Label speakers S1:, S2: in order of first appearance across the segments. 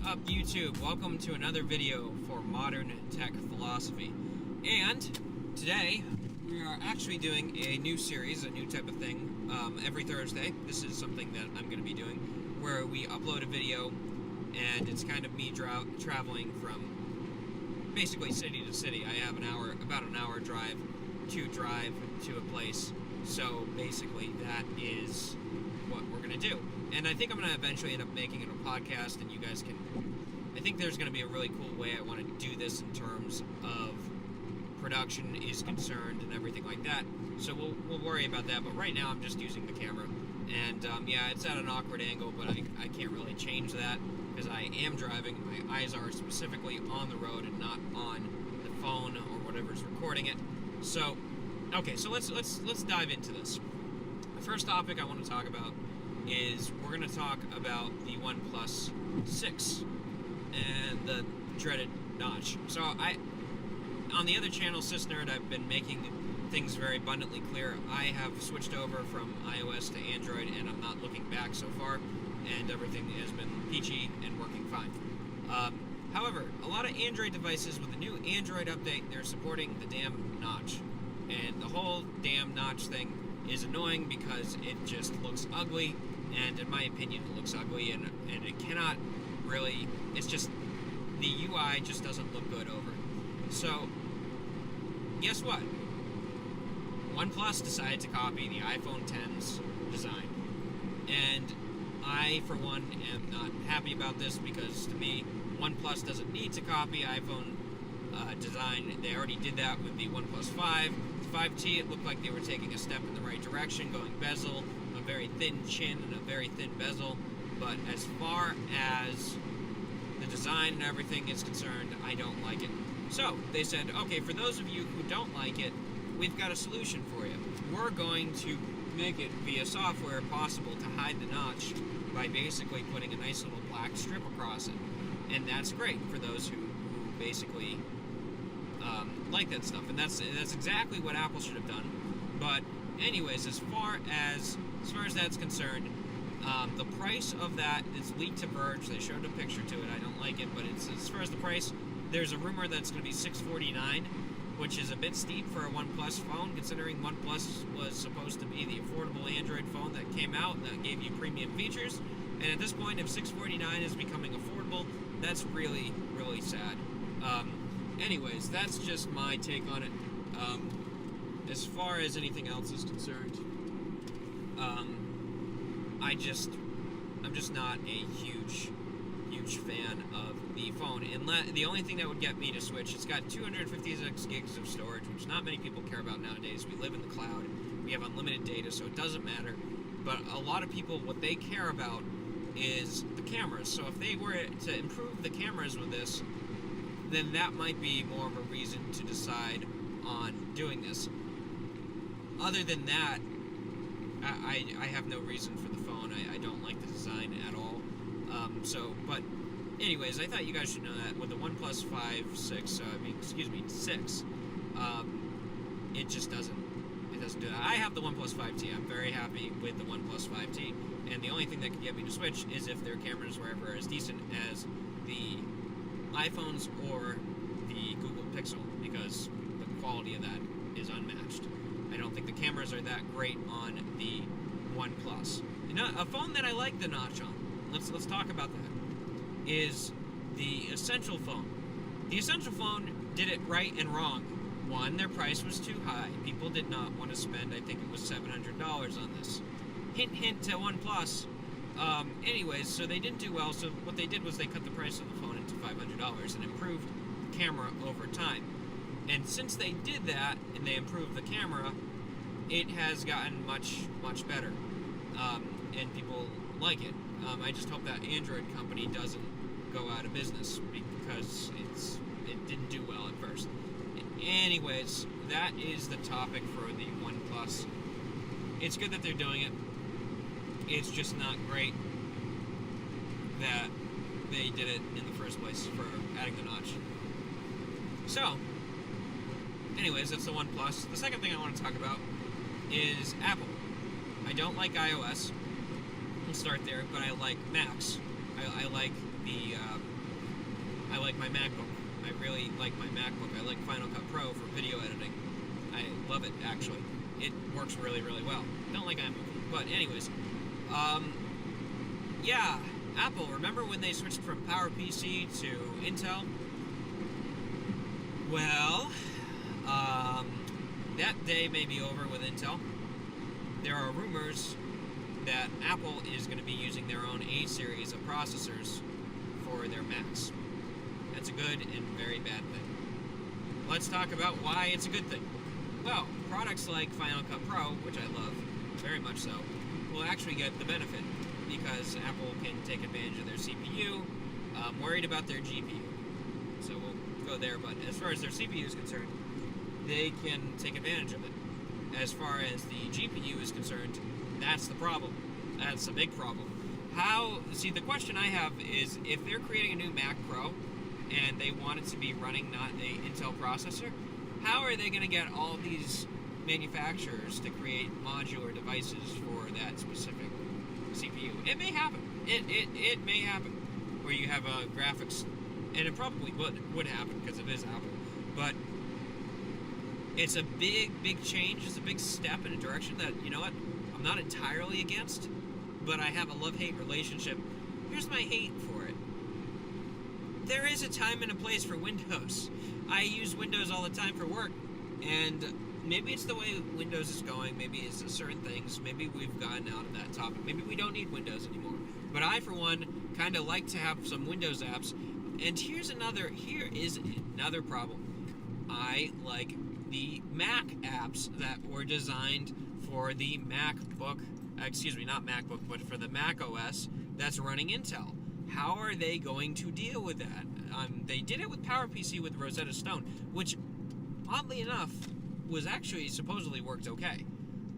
S1: up, YouTube? Welcome to another video for Modern Tech Philosophy. And today we are actually doing a new series, a new type of thing, every Thursday. This is something that I'm going to be doing, where we upload a video, and it's kind of me traveling from basically city to city. I have about an hour drive to a place. So basically, that is what we're going to do. And I think I'm going to eventually end up making it a podcast, and you guys can... I think there's going to be a really cool way I want to do this in terms of production is concerned and everything like that. So we'll worry about that, but right now I'm just using the camera. And yeah, it's at an awkward angle, but I can't really change that because I am driving. My eyes are specifically on the road and not on the phone or whatever's recording it. So, okay, so let's dive into this. The first topic I want to talk about is we're going to talk about the OnePlus 6 and the dreaded notch. So on the other channel, SysNerd, I've been making things very abundantly clear. I have switched over from iOS to Android, and I'm not looking back so far, and everything has been peachy and working fine. However, a lot of Android devices with the new Android update, they're supporting the damn notch. And the whole damn notch thing is annoying because it just looks ugly, and in my opinion it looks ugly, and it cannot really, it's just, the UI just doesn't look good over. So, guess what? OnePlus decided to copy the iPhone X's design. And I, for one, am not happy about this because, to me, OnePlus doesn't need to copy iPhone design. They already did that with the OnePlus 5. The 5T, it looked like they were taking a step in the right direction, going bezel, a very thin chin, and a very thin bezel. But as far as the design and everything is concerned, I don't like it. So, they said, okay, for those of you who don't like it, we've got a solution for you. We're going to make it via software possible to hide the notch by basically putting a nice little black strip across it. And that's great for those who basically like that stuff. And that's exactly what Apple should have done. But anyways, as far as that's concerned, the price of that is leaked to Verge. They showed a picture to it. I don't like it, but it's, as far as the price, there's a rumor that it's going to be $649, which is a bit steep for a OnePlus phone, considering OnePlus was supposed to be the affordable Android phone that came out that gave you premium features. And at this point, if $649 is becoming affordable, that's really, really sad. Anyways, that's just my take on it. As far as anything else is concerned, I'm just not a huge fan of the phone. And the only thing that would get me to switch, it's got 256 gigs of storage, which not many people care about nowadays. We live in the cloud. We have unlimited data, so it doesn't matter. But a lot of people, what they care about is the cameras. So if they were to improve the cameras with this, then that might be more of a reason to decide on doing this. Other than that, I have no reason for the phone. I don't like the design at all. But anyways, I thought you guys should know that with the OnePlus 6, it just doesn't do that. I have the OnePlus 5T. I'm very happy with the OnePlus 5T, and the only thing that could get me to switch is if their cameras were ever as decent as the iPhones or the Google Pixel, because the quality of that is unmatched. I don't think the cameras are that great on the OnePlus. You know, a phone that I like the notch on, let's talk about that, is the Essential phone. The Essential phone did it right and wrong. One, their price was too high. People did not want to spend, I think it was $700 on this. Hint, hint to OnePlus. Anyways, so they didn't do well, so what they did was they cut the price of the phone into $500 and improved the camera over time. And since they did that, and they improved the camera, it has gotten much, much better. And people like it. I just hope that Android company doesn't go out of business, because it didn't do well at first. Anyways, that is the topic for the OnePlus. It's good that they're doing it. It's just not great that they did it in the first place for adding the notch. So, anyways, that's the OnePlus. The second thing I want to talk about is Apple. I don't like iOS. We'll start there, but I like Macs. I like the I like my MacBook. I really like my MacBook. I like Final Cut Pro for video editing. I love it, actually. It works really, really well. Don't like iMovie. But anyways, yeah, Apple, remember when they switched from PowerPC to Intel? Well, that day may be over with Intel. There are rumors that Apple is going to be using their own A series of processors for their Macs. That's a good and very bad thing. Let's talk about why it's a good thing. Well, products like Final Cut Pro, which I love very much so, will actually get the benefit because Apple can take advantage of their CPU. I'm worried about their GPU, so we'll go there. But as far as their CPU is concerned, they can take advantage of it. As far as the GPU is concerned, that's the problem. That's a big problem. See, the question I have is, if they're creating a new Mac Pro and they want it to be running not an Intel processor, how are they going to get all these manufacturers to create modular devices for that specific CPU? It may happen. It may happen. Where you have a graphics, and it probably would happen because it is Apple. But it's a big change. It's a big step in a direction that, you know what, I'm not entirely against, but I have a love-hate relationship. Here's my hate for it. There is a time and a place for Windows. I use Windows all the time for work, and maybe it's the way Windows is going. Maybe it's certain things. Maybe we've gotten out of that topic. Maybe we don't need Windows anymore. But I, for one, kind of like to have some Windows apps. And here is another problem. I like the Mac apps that were designed for the MacBook, not MacBook, but for the Mac OS that's running Intel. How are they going to deal with that? They did it with PowerPC with Rosetta Stone, which, oddly enough, was actually supposedly worked okay.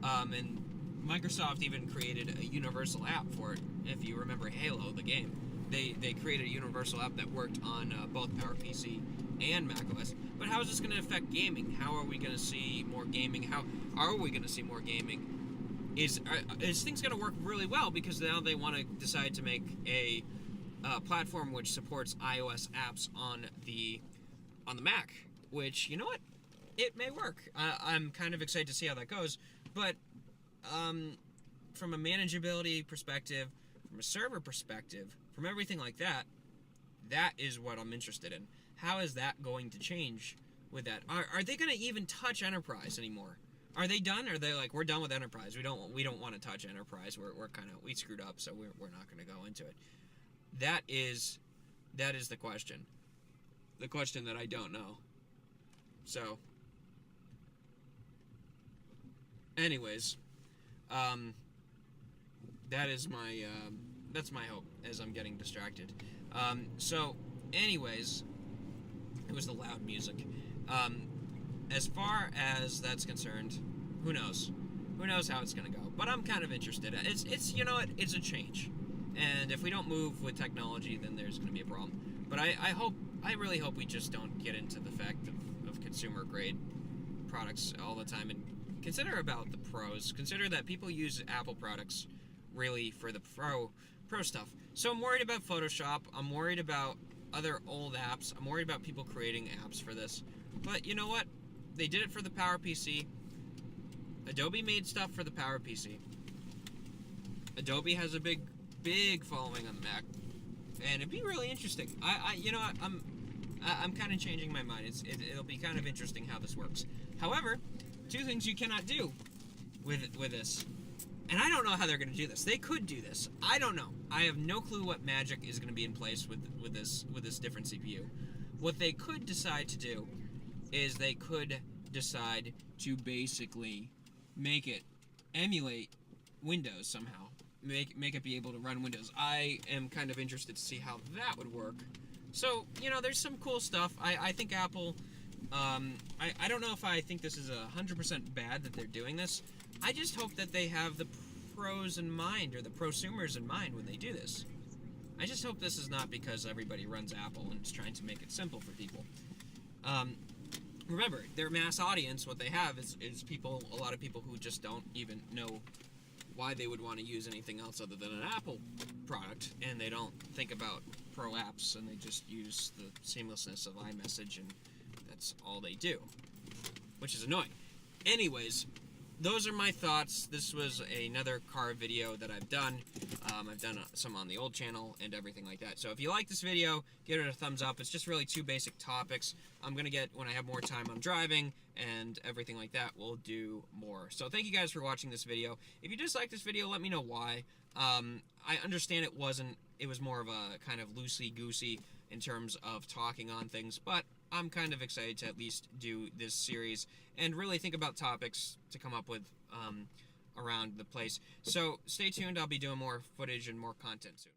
S1: And Microsoft even created a universal app for it. If you remember Halo, the game, they created a universal app that worked on both PowerPC and macOS. But how is this going to affect gaming? How are we going to see more gaming? How are we going to see more gaming? Is things going to work really well because now they want to decide to make a platform which supports iOS apps on the Mac? Which, you know what, it may work. I'm kind of excited to see how that goes. But from a manageability perspective, from a server perspective, from everything like that, that is what I'm interested in. How is that going to change with that? Are they going to even touch Enterprise anymore? Are they done? Or are they like, we're done with Enterprise? We don't want to touch Enterprise. We screwed up, so we're not going to go into it. That is the question. The question that I don't know. So, anyways, that's my hope as I'm getting distracted. So, anyways, it was the loud music. As far as that's concerned, who knows? Who knows how it's going to go? But I'm kind of interested. It's you know what? It's a change. And if we don't move with technology, then there's going to be a problem. But I really hope we just don't get into the fact of consumer grade products all the time, and consider about the pros. Consider that people use Apple products really for the pro stuff. So I'm worried about Photoshop. I'm worried about other old apps. I'm worried about people creating apps for this. But you know what? They did it for the PowerPC. Adobe made stuff for the PowerPC. Adobe has a big following on the Mac, and it'd be really interesting. I'm kind of changing my mind. It'll be kind of interesting how this works. However, two things you cannot do with this, and I don't know how they're going to do this. They could do this. I don't know. I have no clue what magic is going to be in place with this different CPU. What they could decide to do is they could decide to basically make it emulate Windows somehow. Make it be able to run Windows. I am kind of interested to see how that would work. So, there's some cool stuff. I think Apple, I don't know if I think this is 100% bad that they're doing this. I just hope that they have the pros in mind, or the prosumers in mind when they do this. I just hope this is not because everybody runs Apple and is trying to make it simple for people. Remember, their mass audience, what they have is a lot of people who just don't even know why they would want to use anything else other than an Apple product, and they don't think about pro apps, and they just use the seamlessness of iMessage, and that's all they do, which is annoying. Anyways, those are my thoughts. This was another car video that I've done. I've done some on the old channel and everything like that. So if you like this video, give it a thumbs up. It's just really 2 basic topics. I'm going to get, when I have more time on driving and everything like that, we'll do more. So thank you guys for watching this video. If you dislike this video, let me know why. I understand it was more of a kind of loosey-goosey in terms of talking on things, but I'm kind of excited to at least do this series and really think about topics to come up with around the place. So stay tuned. I'll be doing more footage and more content soon.